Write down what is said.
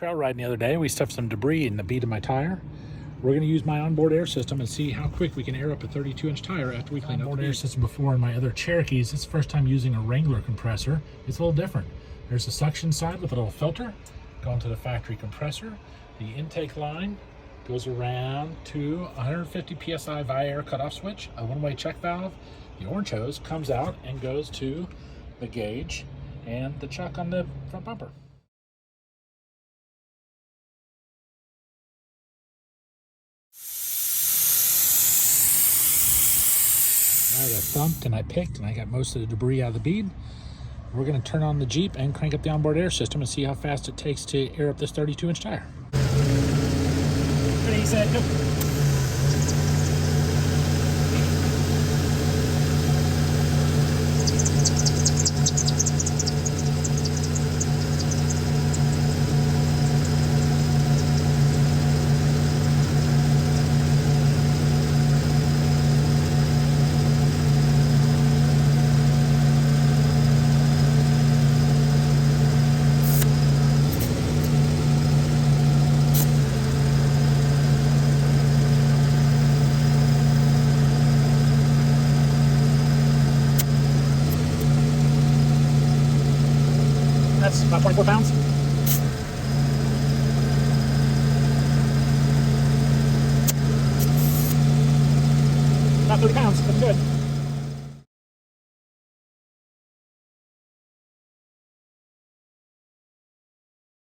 trail riding the other day. We stuffed some debris in the bead of my tire. We're going to use my onboard air system and see how quick we can air up a 32-inch tire after we clean up the air system before in my other Cherokees. It's the first time using a Wrangler compressor. It's a little different. There's the suction side with a little filter going to the factory compressor. The intake line goes around to 150 psi Viair cutoff switch, a one-way check valve. The orange hose comes out and goes to the gauge and the chuck on the front bumper. I thumped and I picked and I got most of the debris out of the bead. We're going to turn on the Jeep and crank up the onboard air system and see how fast it takes to air up this 32-inch tire. Ready, set, go. That's about 24 pounds. About 30 pounds, that's good.